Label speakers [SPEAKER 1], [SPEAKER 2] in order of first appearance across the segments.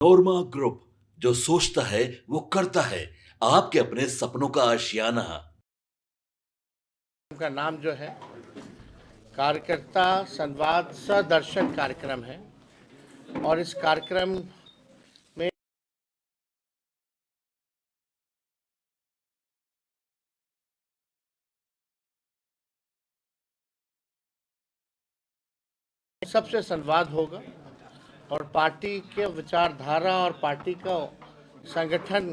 [SPEAKER 1] नोरमा group, जो सोचता है वो करता है। आपके अपने सपनों का आशियाना।
[SPEAKER 2] का नाम जो है कार्यकर्ता संवाद सदर्शन कार्यक्रम है और इस कार्यक्रम में सबसे संवाद होगा और पार्टी के विचारधारा और पार्टी का संगठन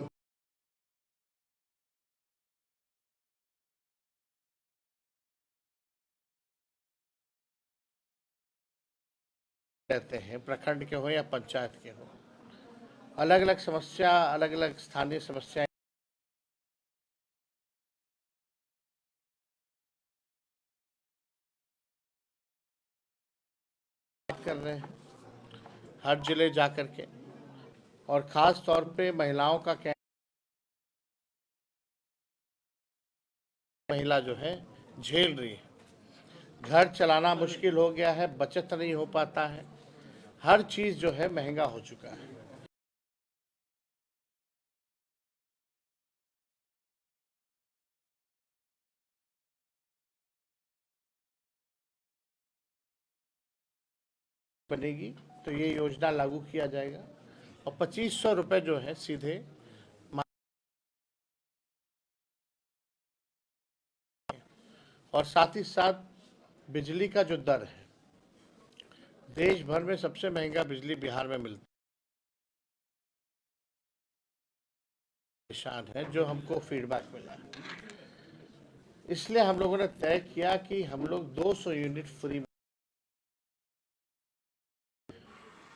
[SPEAKER 2] रहते हैं, प्रखंड के हो या पंचायत के हो, अलग अलग समस्या, अलग अलग स्थानीय समस्याएं कर रहे हैं हर जिले जाकर के, और खास तौर पे महिलाओं का क्या, महिला जो है झेल रही है, घर चलाना मुश्किल हो गया है, बचत नहीं हो पाता है, हर चीज जो है महंगा हो चुका है। बनेगी तो ये योजना लागू किया जाएगा और 2500 रुपये जो है सीधे, और साथ ही साथ बिजली का जो दर है, देश भर में सबसे महंगा बिजली बिहार में मिलता निशान है, जो हमको फीडबैक मिला है। इसलिए हम लोगों ने तय किया कि हम लोग 200 यूनिट फ्री,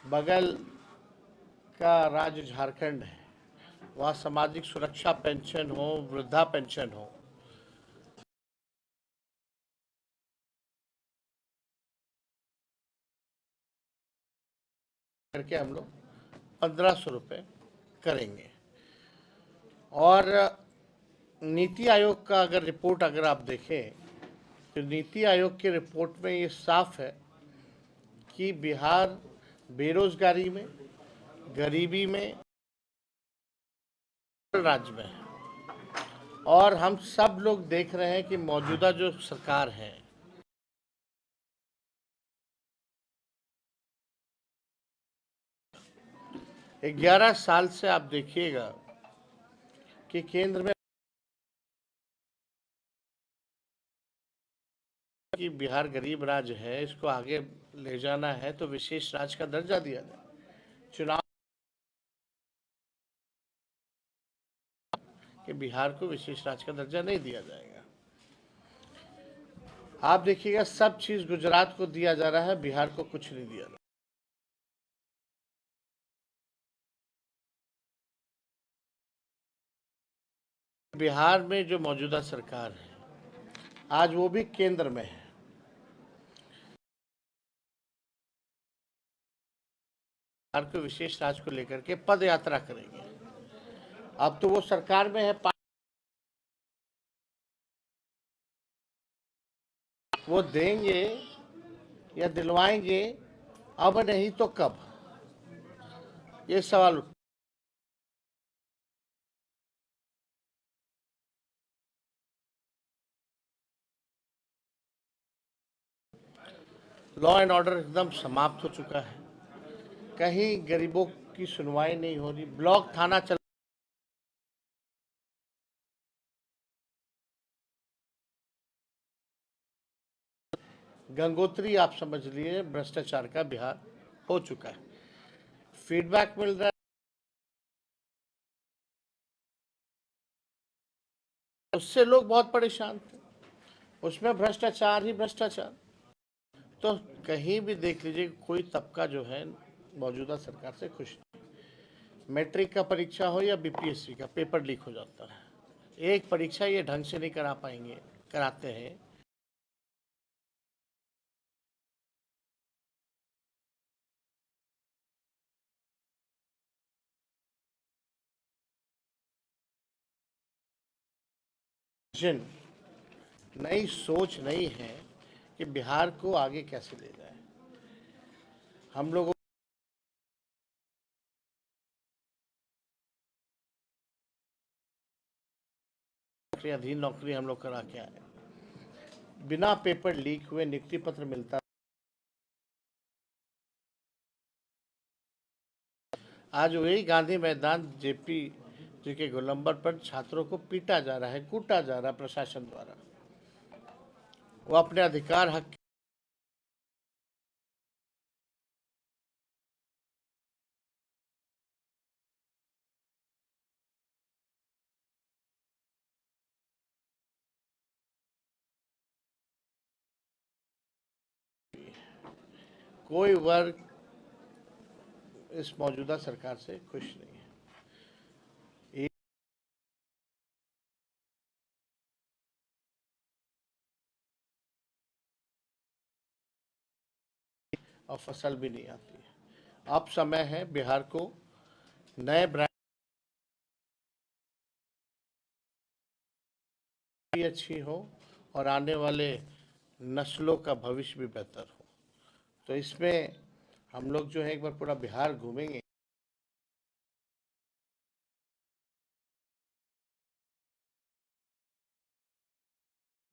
[SPEAKER 2] बगल का राज्य झारखंड है, वहाँ सामाजिक सुरक्षा पेंशन हो, वृद्धा पेंशन हो, करके हम लोग 1500 रुपये करेंगे। और नीति आयोग का अगर रिपोर्ट अगर आप देखें तो नीति आयोग की रिपोर्ट में ये साफ है कि बिहार बेरोजगारी में, गरीबी में राज्य में है। और हम सब लोग देख रहे हैं कि मौजूदा जो सरकार है, 11 साल से आप देखिएगा कि केंद्र में कि बिहार गरीब राज्य है, इसको आगे ले जाना है तो विशेष राज्य का दर्जा दिया जाए। चुनाव कि बिहार को विशेष राज्य का दर्जा नहीं दिया जाएगा। आप देखिएगा सब चीज गुजरात को दिया जा रहा है, बिहार को कुछ नहीं दिया जा रहा। बिहार में जो मौजूदा सरकार है आज वो भी केंद्र में है, बिहार को विशेष राज्य को लेकर के पद यात्रा करेंगे। अब तो वो सरकार में है, वो देंगे या दिलवाएंगे, अब नहीं तो कब, ये सवाल। लॉ एंड ऑर्डर एकदम समाप्त हो चुका है, कहीं गरीबों की सुनवाई नहीं हो रही, ब्लॉक थाना चल, गंगोत्री आप समझ लिए भ्रष्टाचार का बिहार हो चुका है। फीडबैक मिल रहा है, उससे लोग बहुत परेशान थे, उसमें भ्रष्टाचार ही भ्रष्टाचार। तो कहीं भी देख लीजिए कोई तबका जो है मौजूदा सरकार से खुश नहीं। मैट्रिक का परीक्षा हो या बीपीएससी का, पेपर लीक हो जाता है, एक परीक्षा ये ढंग से नहीं करा पाएंगे, कराते हैं। नई सोच नहीं है कि बिहार को आगे कैसे ले जाए। हम लोगों नौकरी, अधीन नौकरी हम लोग करा के आए। बिना पेपर लीक हुए नियुक्ति पत्र मिलता। आज वही गांधी मैदान जेपी जी के गोलंबर पर छात्रों को पीटा जा रहा है, कूटा जा रहा है प्रशासन द्वारा। वो अपने अधिकार हक कोई वर्ग इस मौजूदा सरकार से खुश नहीं है। और फसल भी नहीं आती है। अब समय है बिहार को नए ब्रांड भी अच्छी हो और आने वाले नस्लों का भविष्य भी बेहतर हो। तो इसमें हम लोग जो है एक बार पूरा बिहार घूमेंगे।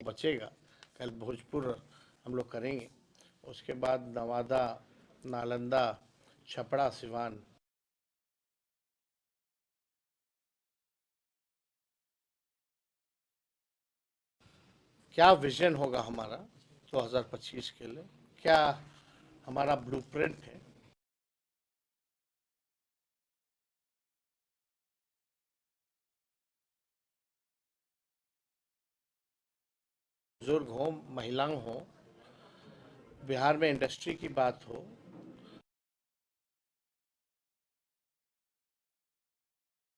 [SPEAKER 2] बचेगा, कल भोजपुर हम लोग करेंगे, उसके बाद नवादा, नालंदा, छपरा, सिवान। क्या विजन होगा हमारा 2025 के लिए, क्या हमारा ब्लूप्रिंट है। बुजुर्ग हो, महिलाएं हो, बिहार में इंडस्ट्री की बात हो,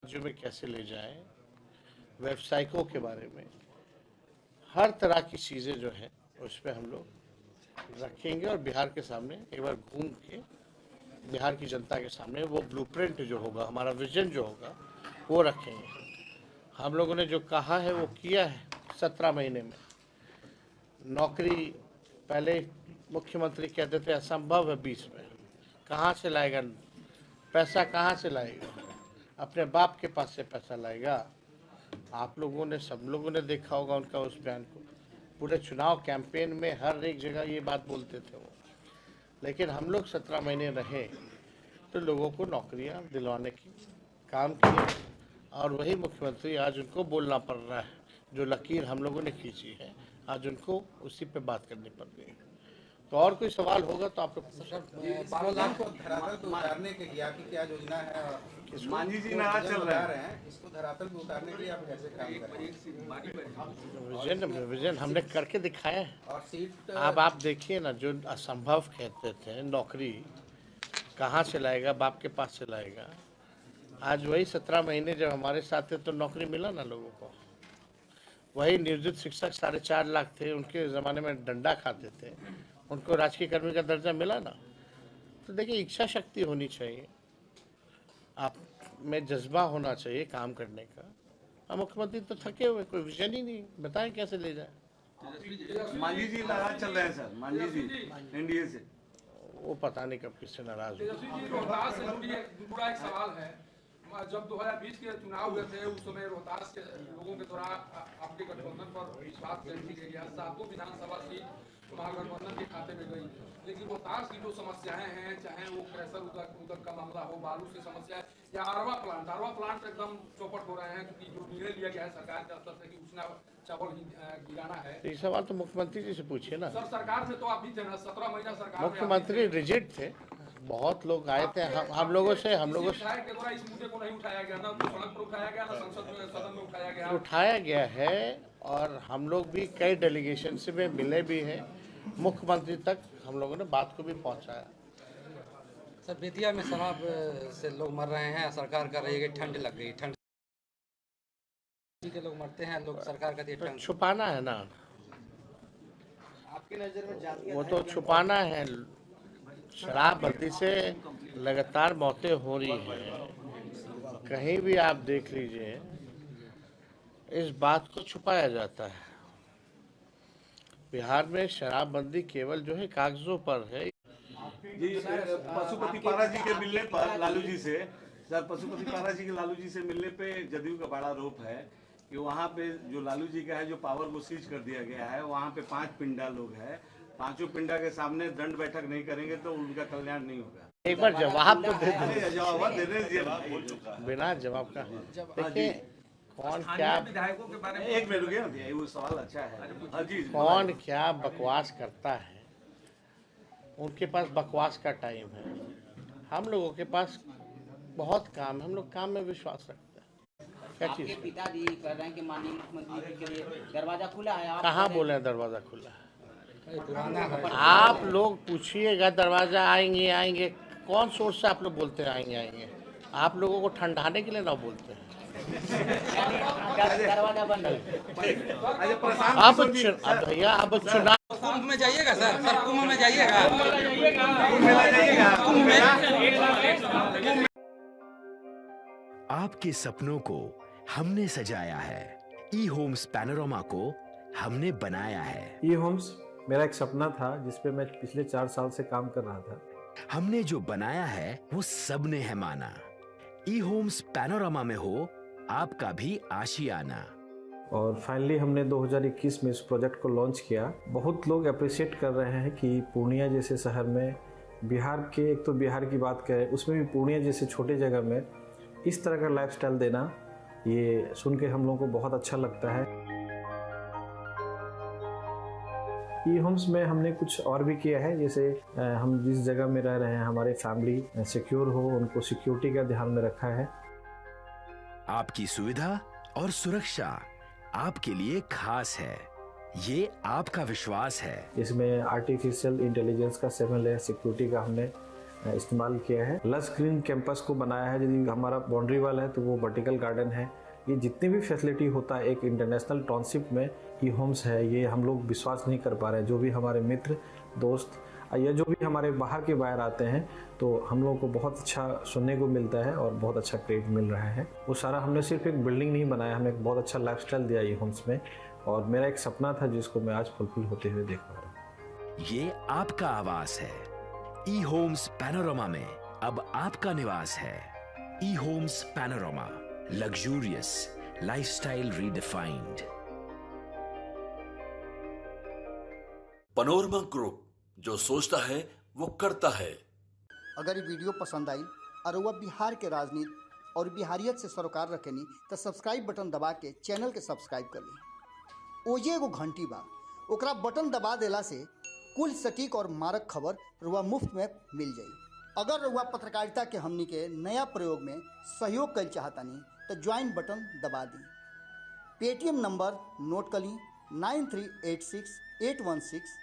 [SPEAKER 2] राज्यों में कैसे ले जाएं, व्यवसायिकों के बारे में हर तरह की चीज़ें जो है उस पर हम लोग रखेंगे और बिहार के सामने एक बार घूम के बिहार की जनता के सामने वो ब्लूप्रिंट जो होगा, हमारा विजन जो होगा वो रखेंगे। हम लोगों ने जो कहा है वो किया है। 17 महीने में नौकरी पहले मुख्यमंत्री कहते थे असंभव है 20 में, कहाँ से लाएगा पैसा, कहाँ से लाएगा, अपने बाप के पास से पैसा लाएगा। आप लोगों ने, सब लोगों ने देखा होगा उनका उस बयान को। पूरे चुनाव कैंपेन में हर एक जगह ये बात बोलते थे वो। लेकिन हम लोग 17 महीने रहे तो लोगों को नौकरियां दिलवाने की काम किए और वही मुख्यमंत्री आज उनको बोलना पड़ रहा है। जो लकीर हम लोगों ने खींची है आज उनको उसी पे बात करनी पड़ रही है। तो और कोई सवाल होगा तो आप लोग
[SPEAKER 3] 12 लाख को धरातल पे उतारने के लिए आपकी क्या योजना है?
[SPEAKER 4] मांझी जी नाराज चल रहे हैं,
[SPEAKER 3] इसको धरातल पे उतारने के लिए आप कैसे काम कर रहे हैं?
[SPEAKER 2] विजन हमने करके दिखाया है।
[SPEAKER 3] और सीट
[SPEAKER 2] अब आप देखिए ना, जो असंभव कहते थे नौकरी कहाँ से लाएगा, बाप के पास से लाएगा, आज वही 17 महीने जब हमारे साथ थे तो नौकरी मिला ना लोगों को। वही नियोजित शिक्षक 4.5 लाख थे, उनके ज़माने में डंडा खाते थे, उनको राजकीय कर्मी का दर्जा मिला ना। तो देखिए, इच्छा शक्ति होनी चाहिए, आप में जज्बा होना चाहिए काम करने का। अब मुख्यमंत्री तो थके हुए, कोई विजन ही नहीं, बताएं कैसे ले जाए।
[SPEAKER 4] मांझी जी नाराज चल रहे हैं सर, मांझी जी एनडीए से।
[SPEAKER 2] वो पता नहीं कब किससे नाराज हो।
[SPEAKER 5] तेजस्वी जी, रोहतास से जुड़ा एक सवाल है। जब 2020 के चुनाव हुए थे उस समय रोहतास के लोगों के द्वारा आपके गठबंधन पर विश्वास व्यक्त किया गया। 7 विधानसभा सीट महागठबंधन के खाते में गई, लेकिन रोहतास की जो समस्याएं हैं, चाहे वो क्रैशर उद्योग का मामला हो, बालू की समस्या है, या अरवा प्लांट एकदम चौपट हो रहे हैं, क्योंकि जो निर्णय लिया गया है सरकार के स्तर से कि उसने चावल गिराना है।
[SPEAKER 2] ये सवाल तो मुख्यमंत्री जी से पूछिए ना।
[SPEAKER 5] सर, सरकार में तो आप भी थे ना, 17 महीना सरकार में।
[SPEAKER 2] मुख्यमंत्री रिजिड थे, बहुत लोग आए थे, हम लोगों से
[SPEAKER 5] विधायक के द्वारा इस मुद्दे को नहीं उठाया गया, ना सड़क पर उठाया गया, ना संसद में सदन में उठाया गया।
[SPEAKER 2] उठाया गया है और हम लोग भी कई डेलीगेशन से में मिले भी हैं। मुख्यमंत्री तक हम लोगों ने बात को भी पहुंचाया।
[SPEAKER 6] सर, बेतिया में शराब से लोग मर रहे हैं, सरकार कर रही है कि ठंड लग गई, ठंड के लोग मरते हैं, लोग सरकार कहती है
[SPEAKER 2] तो
[SPEAKER 6] ठंड।
[SPEAKER 2] छुपाना है ना,
[SPEAKER 3] आपकी नजर में जातीय
[SPEAKER 2] वो तो छुपाना है। शराबबंदी से लगातार मौतें हो रही हैं, कहीं भी आप देख लीजिए, इस बात को छुपाया जाता है। बिहार में शराबबंदी केवल जो है कागजों पर है।
[SPEAKER 4] जी, पशुपति पारा जी के मिलने पर लालू जी से, सर पशुपति पारा जी के लालू जी से मिलने पे जदयू का बड़ा आरोप है कि वहाँ पे जो लालू जी का है, जो पावर को सीज कर दिया गया है, वहाँ पे 5 पिंडा लोग हैं, 5 पिंडा के सामने दंड बैठक नहीं करेंगे तो उनका कल्याण नहीं होगा।
[SPEAKER 2] एक बार जवाब तो दे दो,
[SPEAKER 4] अरे जवाब दे दीजिए।
[SPEAKER 2] बिना जवाब का। देखिए कौन क्या
[SPEAKER 5] विधायकों के बारे में
[SPEAKER 4] एक मिनट रुकिए ना, वो सवाल अच्छा है। हाँ जी,
[SPEAKER 2] कौन क्या बकवास करता है, उनके पास बकवास का टाइम है। हम लोगों के पास बहुत काम है, हम लोग काम में विश्वास रखते हैं। क्या
[SPEAKER 7] आपके
[SPEAKER 2] चीज़?
[SPEAKER 7] पिताजी कह रहे हैं कि माननीय मुख्यमंत्री जी के लिए दरवाजा खुला है। आप
[SPEAKER 2] कहाँ बोले हैं दरवाज़ा खुला है?
[SPEAKER 6] पुराना है।
[SPEAKER 2] आप लोग पूछिएगा दरवाज़ा आएंगे आएंगे, कौन सोर्स से आप लोग बोलते हैं आएंगे आएंगे? आप लोगों को ठंडाने के लिए ना बोलते हैं।
[SPEAKER 7] दरवाजा बंद है।
[SPEAKER 4] अच्छा प्रशांत
[SPEAKER 2] अब भैया अब चुनाव
[SPEAKER 6] कुंभ में जाइएगा सर, सर कुंभ में जाइएगा।
[SPEAKER 4] मेला जाइएगा,
[SPEAKER 8] आपके सपनों को हमने सजाया है, ई होम्स पैनोरमा को हमने बनाया है।
[SPEAKER 9] ई होम्स मेरा एक सपना था जिस पे मैं पिछले 4 साल से काम कर रहा था।
[SPEAKER 8] हमने जो बनाया है वो सबने है माना। ई होम्स पैनोरमा में हो आपका भी आशियाना।
[SPEAKER 9] और फाइनली हमने 2021 में इस प्रोजेक्ट को लॉन्च किया। बहुत लोग अप्रिशिएट कर रहे हैं कि पूर्णिया जैसे शहर में, बिहार के, एक तो बिहार की बात करें उसमें भी पूर्णिया जैसे छोटे जगह में इस तरह का लाइफस्टाइल देना, ये सुन के हम लोगों को बहुत अच्छा लगता है। ई होम्स में हमने कुछ और भी किया है, जैसे हम जिस जगह में रह रहे हैं हमारे फैमिली सिक्योर हो, उनको सिक्योरिटी का ध्यान में रखा है।
[SPEAKER 8] आपकी सुविधा और सुरक्षा आपके लिए खास है, ये आपका विश्वास है।
[SPEAKER 9] इसमें आर्टिफिशियल इंटेलिजेंस का 7 लेयर सिक्योरिटी का हमने इस्तेमाल किया है। लस ग्रीन कैंपस को बनाया है। यदि हमारा बाउंड्री वाल है तो वो वर्टिकल गार्डन है। ये जितनी भी फैसिलिटी होता है एक इंटरनेशनल टाउनशिप में ई होम्स है, ये हम लोग विश्वास नहीं कर पा रहे हैं। जो भी हमारे मित्र दोस्त या जो भी हमारे बाहर के बाहर आते हैं तो हम लोगों को बहुत अच्छा सुनने को मिलता है और बहुत अच्छा क्रेडिट मिल रहा है। वो सारा हमने सिर्फ एक बिल्डिंग नहीं बनाया, हमने एक बहुत अच्छा लाइफस्टाइल दिया ई होम्स में, और मेरा एक सपना था जिसको मैं आज फुलफिल होते हुए देख पा रहा हूँ।
[SPEAKER 8] ये आपका आवास है। ई होम्स पैनोरमा में अब आपका निवास है। E Homes Panorama, luxurious lifestyle redefined.
[SPEAKER 1] Panorama Group, जो सोचता है वो करता है।
[SPEAKER 10] अगर ये वीडियो पसंद आई और वह बिहार के राजनीति और बिहारियत से सरोकार रखेनी तो सब्सक्राइब बटन दबा के चैनल के सब्सक्राइब कर ली। ओजे एगो घंटी बा, ओकरा बटन दबा देला से कुल सटीक और मारक खबर रुआ मुफ्त में मिल जाई। अगर रुआ पत्रकारिता के हमनी के नया प्रयोग में सहयोग कर चाहतानी तो ज्वाइन बटन दबा दी। पेटीएम नंबर नोट कर ली 9386 816